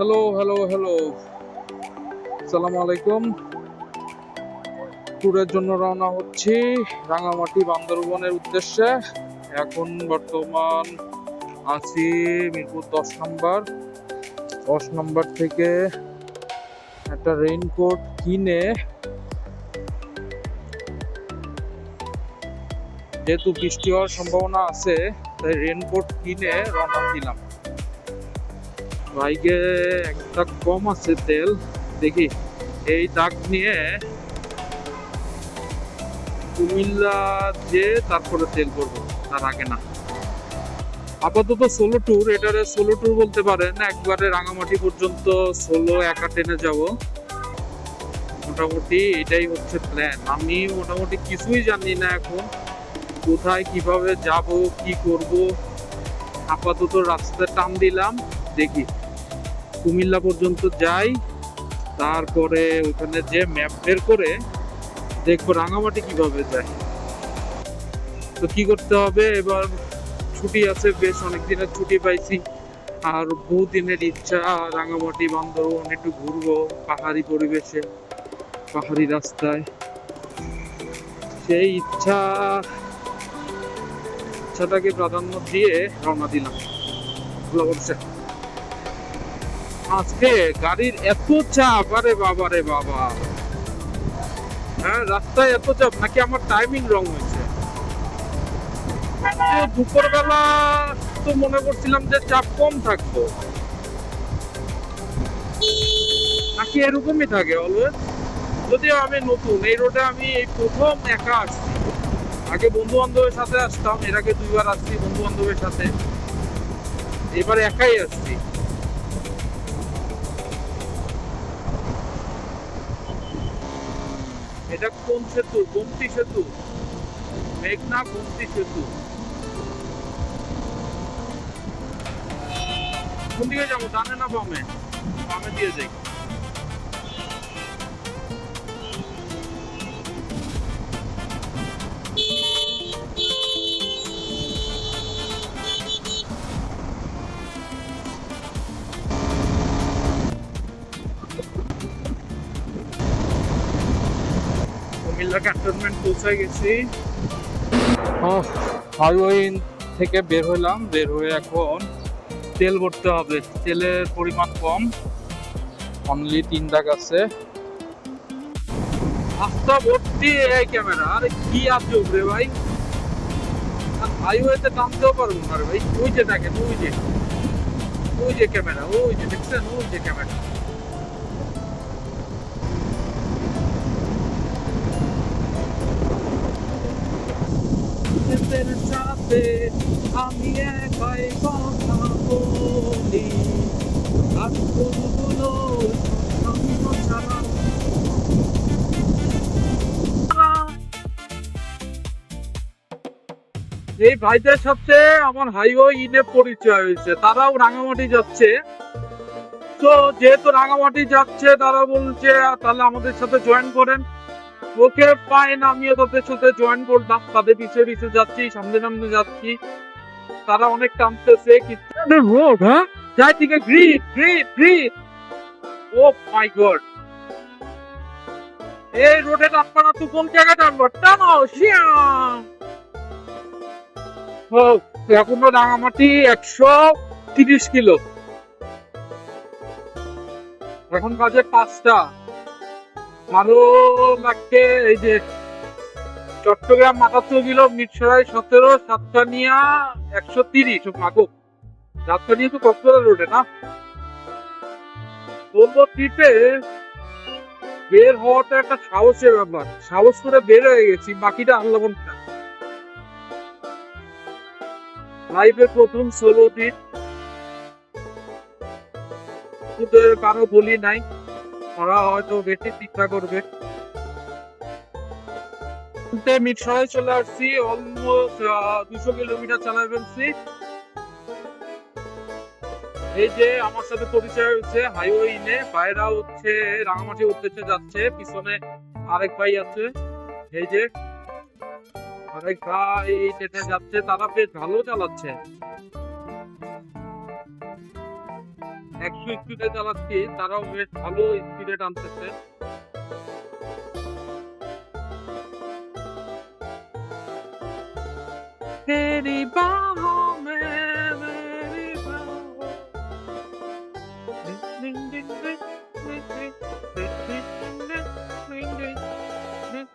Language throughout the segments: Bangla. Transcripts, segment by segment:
হ্যালো হ্যালো হ্যালো, আসসালামু আলাইকুম। ট্যুরের জন্য রওনা হচ্ছি রাঙামাটি বান্দরবনের উদ্দেশ্যে। এখন বর্তমান আছি মিরপুর 10 নম্বর। 10 নম্বর থেকে একটা রেইনকোট কিনে, যেহেতু বৃষ্টি হওয়ার সম্ভাবনা আছে তাই রেইনকোট কিনে রওনা দিলাম। বাইকে একটা কম আছে তেল, দেখি এই দাগ নিয়ে কুমিল্লা যে তারপরে তেল করবো, তার আগে না। আপাতত সোলো ট্যুর, এটারে সোলো ট্যুর বলতে পারেন। একবারে রাঙামাটি পর্যন্ত সোলো একা ট্রেনে যাব, মোটামুটি এটাই হচ্ছে প্ল্যান। আমি মোটামুটি কিছুই জানি না এখন, কোথায় কিভাবে যাব কি করব। আপাতত রাস্তায় টান দিলাম, দেখি কুমিল্লা পর্যন্ত যাই, তারপরে ওখানে যে ম্যাপ বের করে দেখবো রাঙামাটি কিভাবে যায়। তো কি করতে হবে এবার, ছুটি আছে, বেশ অনেক দিনের ছুটি পাইছি, আর বহুদিনের ইচ্ছা রাঙামাটি বান্দরবন একটু ঘুরবো পাহাড়ি পরিবেশে, পাহাড়ি রাস্তায়। সেই ইচ্ছাটাকে প্রাধান্য দিয়ে রওনা দিলাম। ভালো করছে আজকে গাড়ির এত চাপ, আরে বাবা রে বাবা। হ্যাঁ, রাস্তায় এত চাপ নাকি আমার টাইমিং রং হয়েছে? দুপুরবেলা তো মনে করছিলাম যে চাপ কম থাকতো, নাকি এরকমই থাকে অলওয়েজ? যদিও আমি নতুন এই রোডে, আমি এই প্রথম একা আসছি। আগে বন্ধু বান্ধবের সাথে আসতাম, এর আগে 2বার আসছি বন্ধু বান্ধবের সাথে, এবার একাই আসছি। এটা কোন সেতু? গোমতী সেতু, মেঘনা গোমতী সেতু। কোন দিকে যাবো, ডানে না বামে? বামে দিয়ে যাই। কুমিল্লা ক্যান্টনমেন্ট পৌঁছে গেছি। হাইওয়ে থেকে বের হলাম, বের হয়ে এখন তেল ভরতে হবে। তেলের পরিমাণ কম, অনলি 3 দাগ আছে। রাস্তা ভর্তি এই ক্যামেরা, আরে কি আছে উপরে ভাই? হাইওয়েতে টানতেও পারবো না রে ভাই। ওই যে দেখেন, ওই যে ক্যামেরা, ওই যে দেখছেন, ওই যে ক্যামেরা। সাথে আমি একাই কথা বলি, রাতগুলো আমি ছাড়া। এই ভাইদের সাথে আমার হাইওয়ে ইনে পরিচয় হয়েছে, তারাও রাঙামাটি যাচ্ছে। তো যেহেতু রাঙামাটি যাচ্ছে, তারা বলছে তাহলে আমাদের সাথে জয়েন করেন। ওকে ফাইন, আমিও তাদের সাথে জয়েন করলাম, তাদের পিছিয়ে পিছিয়ে যাচ্ছি, সামনে সামনে যাচ্ছি। তারা অনেক টানতেছে রোড, হ্যাঁ যাই থেকে গ্রিন গ্রিন গ্রিন। ও মাই গড, এই রোডে টানবা না তো কোন জায়গায় টানবো? টানো শিয়াম। এখনো রাঙামাটি 130 কিলো, এখন বাজে 5টা। আরো লাগছে এই যে চট্টগ্রাম 78 কিলো, মিরসরাই 17, সাতকানিয়া 130। মাগো, সাতকানিয়া তো কক্সবাজার রোডে না। বলবো ট্রিপে বের হওয়াটা একটা সাহসের ব্যাপার, সাহস করে বের হয়ে গেছি, বাকিটা আল্লাহ। লাইফের প্রথম সোলো ট্রিপ, কারো বলি নাই, ওরা হয়তো বেশি চিন্তা করবে। মিরসরাই চলে আসছি, অলমোস্ট 200 কিলোমিটার চালাই ফেলছি। এই যে আমার সাথে পরিচয় হয়েছে হাইওয়ে ইনে, ভাইরা হচ্ছে রাঙামাটি উদ্দেশ্যে যাচ্ছে, পিছনে আরেক ভাই আছে। এই যে আরেক ভাই ট্রেনে যাচ্ছে, তারা বেশ ভালো চালাচ্ছে। 100 স্পিডে চালাচ্ছি, তারাও বেশ ভালো স্পিডে টানতেছে। तेरी बाहों में मेरी बाहों डिंग डिंग डिंग डिंग डिंग डिंग डिंग डिंग डिंग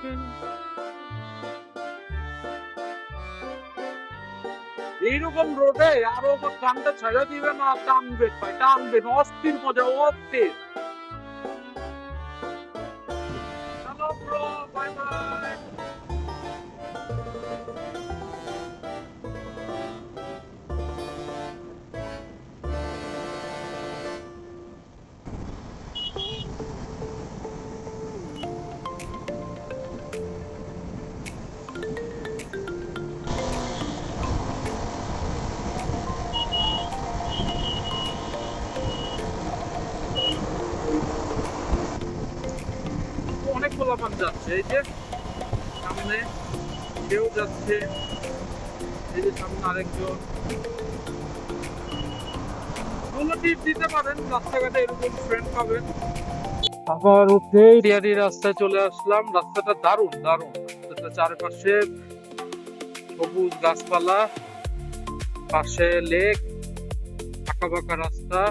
डिंग। এইরকম রোডে আরো গানটা ছেড়ে দিবে না, টানবে ভাই, টানবে অস্থির মজা, অস্থির। চলো ব্রো, বাই বাই। অনেক পোলাপান যাচ্ছে, এই যে সামনে কেউ যাচ্ছে, এই যে সামনে আরেকজন। কোনো টিপ দিতে পারেন, রাস্তাঘাটে এরকম ফ্রেন্ড পাবেন। আবার উঠেই রিয়ারি রাস্তায় চলে আসলাম। রাস্তাটা দারুণ দারুণ, রাস্তাটা চারপাশে সবুজ গাছপালা, পাশে লেক, আঁকা বাঁকা রাস্তা।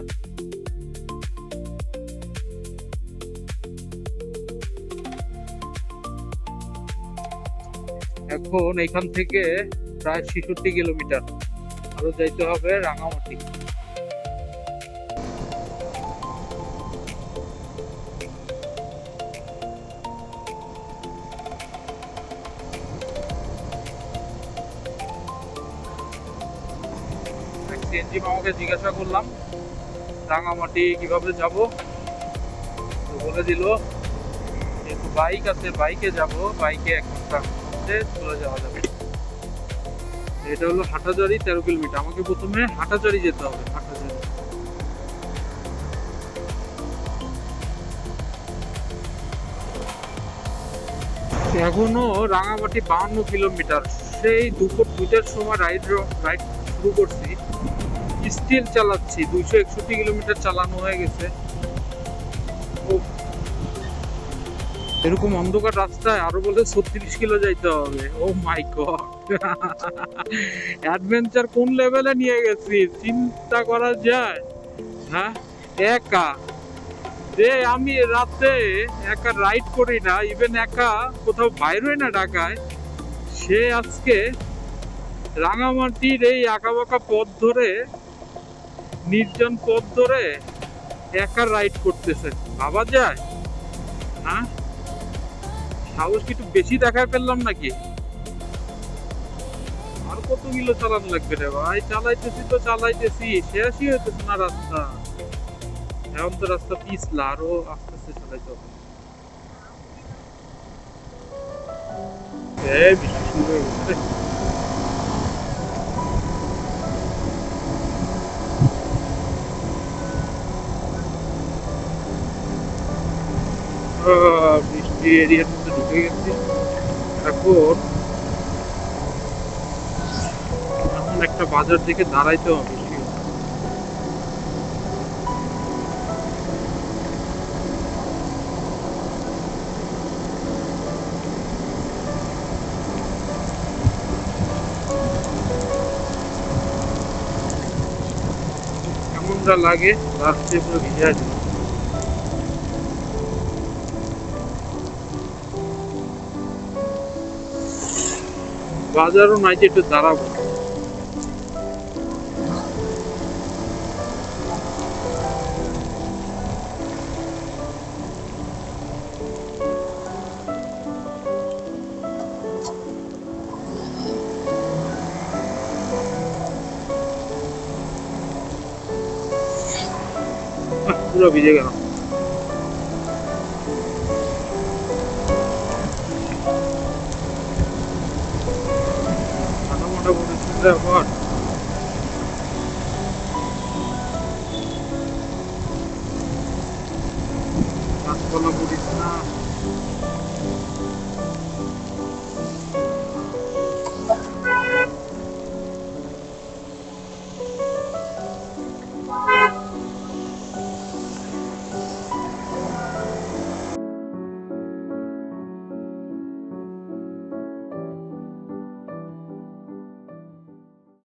এখন এখান থেকে প্রায় 66 কিলোমিটার আরো যাইতে হবে রাঙামাটি। সিএনজি মামাকে জিজ্ঞাসা করলাম রাঙামাটি কিভাবে যাব, তো বলে দিল যেহেতু বাইক আছে বাইকে যাব, বাইকে 1 ঘন্টার মধ্যে চলে যাওয়া যাবে। এটা হলো হাটাজারি, 13 কিলোমিটার। আমাকে প্রথমে হাটাজারি যেতে হবে। হাটাজারি এখনো রাঙামাটি 52 কিলোমিটার। সেই দুপুর 2টার সময় রাইড শুরু করছি, স্টিল চালাচ্ছি। 261 কিলোমিটার চালানো হয়ে গেছে। এরকম অন্ধকার রাস্তায় আরো বলে 36 কিলো যাইতে হবে। ও মাই গড, অ্যাডভেঞ্চার কোন লেভেলে নিয়ে গেছি চিন্তা করা যায়। হ্যাঁ, একা যে আমি রাতে একা রাইড করি না, ইভেন একা কোথাও বাইর হই না ঢাকায়, সে আজকে রাঙামাটির এই আঁকাবাঁকা পথ ধরে, নির্জন পথ ধরে একা রাইড করতেছে। ভাবা যায়? হ্যাঁ, সাহস কি একটু বেশি দেখায় ফেললাম নাকি? আর কত কিলো চালানো লাগবে রে ভাই? চালাইতেছি তো চালাইতেছি, শেষই হইতেছে না রাস্তা। এখন তো রাস্তা পিছলা, আরো আস্তে আস্তে চালাইতে হবে। বৃষ্টি শুরু হয়ে গেছে। বৃষ্টি এরিয়ার মধ্যে ঢুকে গেছি। এখন একটা বাজার দিকে দাঁড়াইতে হবে। কেমনটা লাগে রাস্তায় পুরো ভিজে আছে। বাজারও নাই যে একটু দাঁড়াবো। পুরো ভিজে গেল। ঠান্ডা মান্ডা পড়েছিল এখন। গাছপালা